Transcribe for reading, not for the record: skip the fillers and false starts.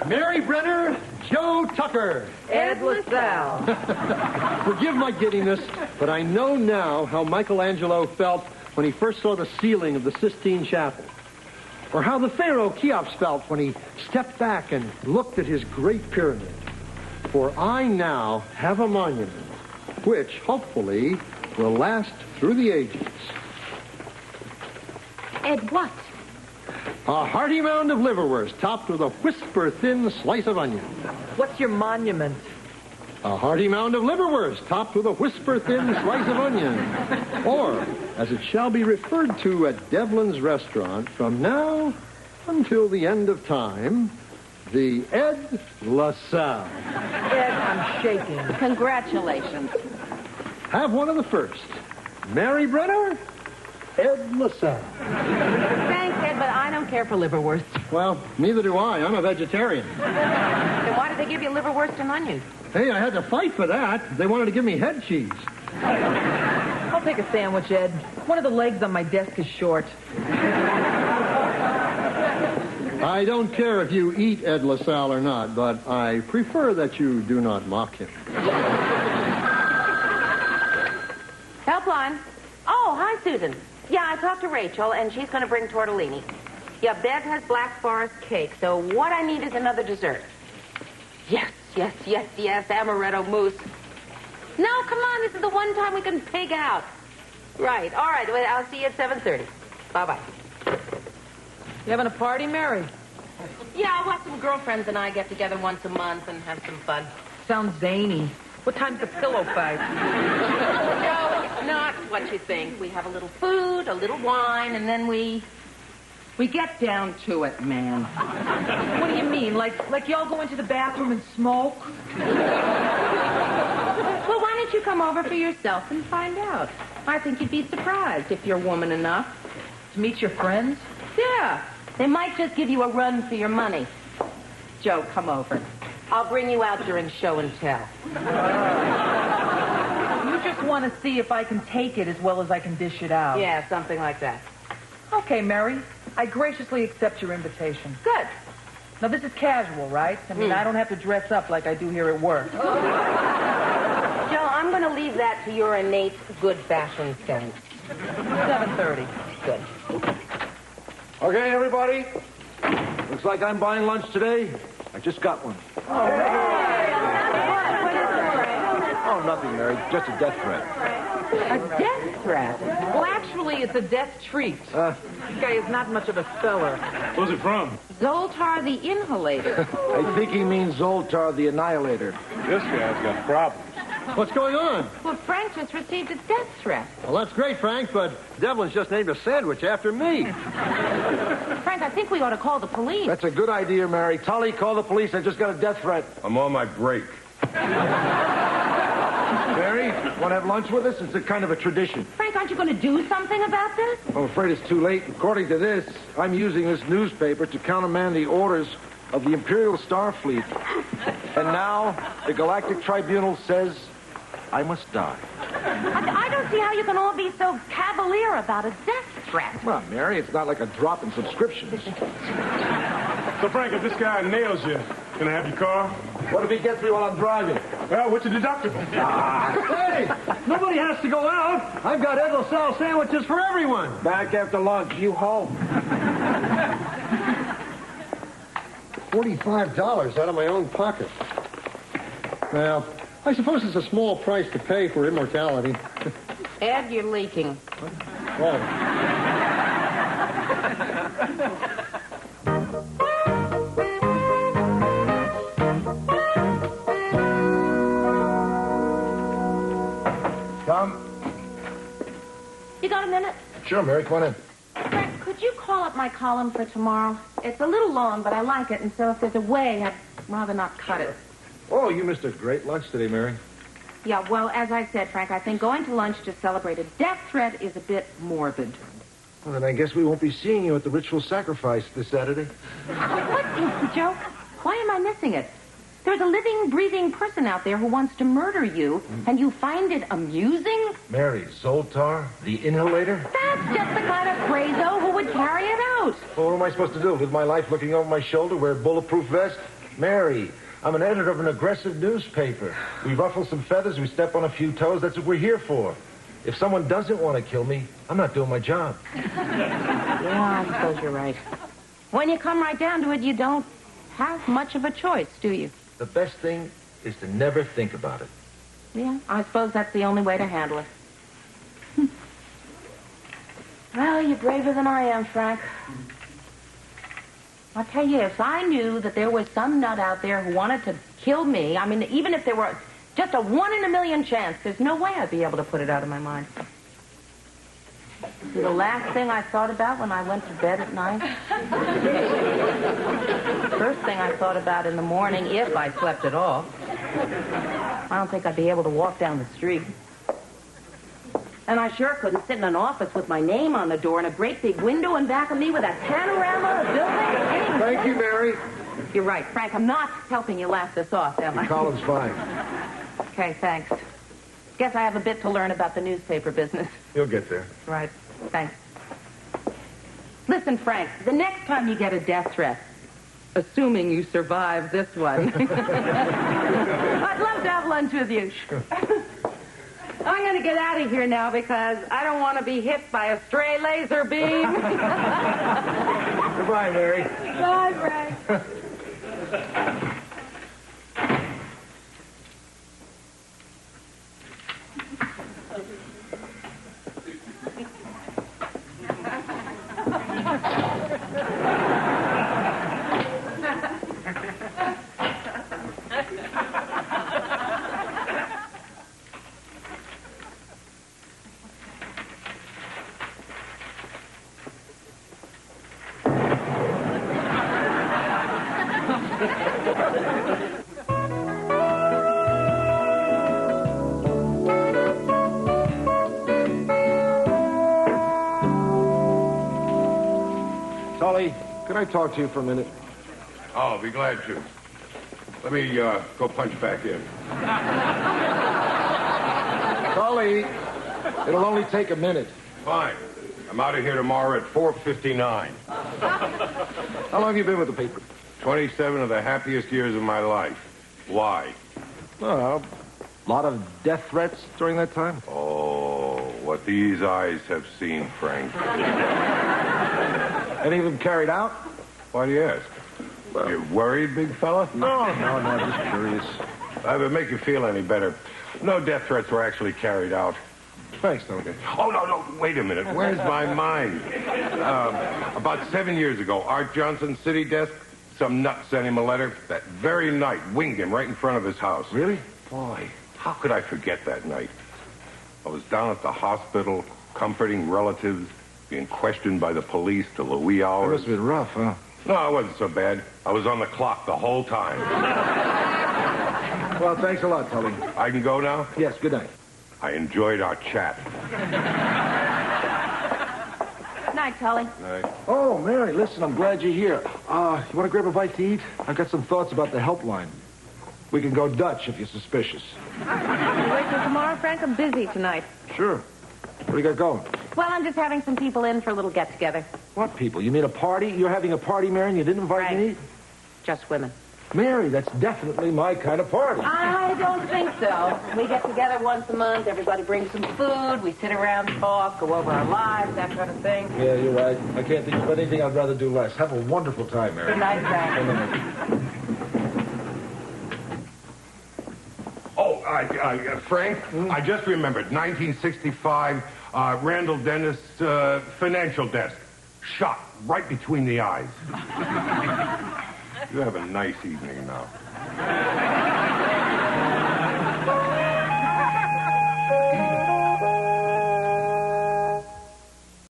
Mary Brenner, Joe Tucker. Ed LaSalle. Forgive my giddiness, but I know now how Michelangelo felt when he first saw the ceiling of the Sistine Chapel. Or how the Pharaoh Cheops felt when he stepped back and looked at his great pyramid. For I now have a monument, which, hopefully, will last through the ages. Ed, what? A hearty mound of liverwurst topped with a whisper-thin slice of onion. What's your monument? A hearty mound of liverwurst topped with a whisper-thin slice of onion. Or, as it shall be referred to at Devlin's restaurant from now until the end of time, the Ed LaSalle. Ed, I'm shaking. Congratulations. Have one of the first. Mary Brenner, Ed LaSalle. Thanks, Ed, but I don't care for liverwurst. Well, neither do I. I'm a vegetarian. Then why did they give you liverwurst and onions? Hey, I had to fight for that. They wanted to give me head cheese. I'll take a sandwich, Ed. One of the legs on my desk is short. I don't care if you eat Ed LaSalle or not, but I prefer that you do not mock him. Helpline. Oh, hi, Susan. Yeah, I talked to Rachel, and she's going to bring tortellini. Yeah, Bev has Black Forest cake, so what I need is another dessert. Yes, amaretto mousse. No, come on, this is the one time we can pig out. Right, all right, well, I'll see you at 7:30. Bye-bye. You having a party, Mary? Yeah, I'll watch some girlfriends and I get together once a month and have some fun. Sounds zany. What time's the pillow fight? No, it's not what you think. We have a little food, a little wine, and then we get down to it, man. What do you mean? Like y'all go into the bathroom and smoke? Well, why don't you come over for yourself and find out? I think you'd be surprised if you're woman enough. To meet your friends? Yeah. They might just give you a run for your money. Joe, come over. I'll bring you out during show and tell. You just want to see if I can take it as well as I can dish it out. Yeah, something like that. Okay, Mary. I graciously accept your invitation. Good. Now, this is casual, right? I mean, I don't have to dress up like I do here at work. Joe, I'm going to leave that to your innate good fashion sense. 7:30. Good. Okay, everybody. Looks like I'm buying lunch today. I just got one. Oh, nothing, Mary. Just a death threat. A death threat? Well, actually, it's a death treat. This guy is not much of a speller. Where's it from? Zoltar the Inhalator. I think he means Zoltar the Annihilator. This guy's got problems. What's going on? Well, Frank just received a death threat. Well, that's great, Frank, but Devlin's just named a sandwich after me. Frank, I think we ought to call the police. That's a good idea, Mary. Tully, call the police. I just got a death threat. I'm on my break. Mary, want to have lunch with us? It's a kind of a tradition. Frank, aren't you going to do something about this? I'm afraid it's too late. According to this, I'm using this newspaper to countermand the orders of the Imperial Starfleet. And now, the Galactic Tribunal says I must die. I don't see how you can all be so cavalier about a death threat. Well, Mary, it's not like a drop in subscriptions. So, Frank, if this guy nails you, can I have your car? What if he gets me while I'm driving? Well, what's your deductible? Hey, nobody has to go out. I've got Ed LaSalle sandwiches for everyone. Back after lunch, you home. $45 out of my own pocket. Well, I suppose it's a small price to pay for immortality. Ed, you're leaking. Oh. Come. You got a minute? Sure, Mary, come on in. Frank, could you call up my column for tomorrow? It's a little long, but I like it, and so if there's a way, I'd rather not cut it. Oh, you missed a great lunch today, Mary. Yeah, well, as I said, Frank, I think going to lunch to celebrate a death threat is a bit morbid. Well, then I guess we won't be seeing you at the ritual sacrifice this Saturday. What is the joke? Why am I missing it? There's a living, breathing person out there who wants to murder you, and you find it amusing? Mary, Zoltar, the Inhalator? That's just the kind of crazo who would carry it out. don't. Well, what am I supposed to do? Live my life looking over my shoulder, wear a bulletproof vest? Mary, I'm an editor of an aggressive newspaper. We ruffle some feathers, we step on a few toes. That's what we're here for. If someone doesn't want to kill me, I'm not doing my job. Yeah, I suppose you're right. When you come right down to it, you don't have much of a choice, do you? The best thing is to never think about it. Yeah, I suppose that's the only way to handle it. Well, you're braver than I am, Frank. I'll tell you, if I knew that there was some nut out there who wanted to kill me, I mean, even if there were just a 1 in a million chance, there's no way I'd be able to put it out of my mind. See, the last thing I thought about when I went to bed at night, first thing I thought about in the morning, if I slept at all, I don't think I'd be able to walk down the street. And I sure couldn't sit in an office with my name on the door and a great big window in back of me with a panorama of buildings. Thank you, Mary. You're right, Frank. I'm not helping you laugh this off, am I? Colin's fine. Okay, thanks. Guess I have a bit to learn about the newspaper business. You'll get there. Right. Thanks. Listen, Frank, the next time you get a death threat, assuming you survive this one, I'd love to have lunch with you. Sure. I'm going to get out of here now because I don't want to be hit by a stray laser beam. Goodbye, Mary. Bye, Frank. Tully, can I talk to you for a minute? I'll be glad to. Let me go punch back in. Tully, it'll only take a minute. Fine. I'm out of here tomorrow at 4:59. How long have you been with the paper? 27 of the happiest years of my life. Why? Well, a lot of death threats during that time. Oh, what these eyes have seen, Frank. Any of them carried out? Why do you ask? You worried, big fella? No, just curious. If it make you feel any better, no death threats were actually carried out. Thanks, Tully. Oh, no, wait a minute. Where's my mind? About 7 years ago, Art Johnson, city desk, some nut sent him a letter. That very night, winged him right in front of his house. Really? Boy, how could I forget that night? I was down at the hospital, comforting relatives, being questioned by the police till the wee That hours. must have been rough, huh? No, it wasn't so bad. I was on the clock the whole time. Well, thanks a lot, Tully. I can go now? Yes, good night. I enjoyed our chat. Night, Tully. Oh, Mary, listen, I'm glad you're here. You want to grab a bite to eat? I've got some thoughts about the helpline. We can go Dutch if you're suspicious. You wait till tomorrow, Frank? I'm busy tonight. Sure. What do you got going? Well, I'm just having some people in for a little get-together. What people? You mean a party? You're having a party, Mary, and you didn't invite Right. me? Just women. Mary, that's definitely my kind of party. I don't think so. We get together once a month. Everybody brings some food. We sit around, talk, go over our lives, that kind of thing. Yeah, you're right. I can't think of anything I'd rather do less. Have a wonderful time, Mary. Good night, Frank. Oh, Frank, I just remembered. 1965, Randall Dennis, financial desk. Shot right between the eyes. You have a nice evening now.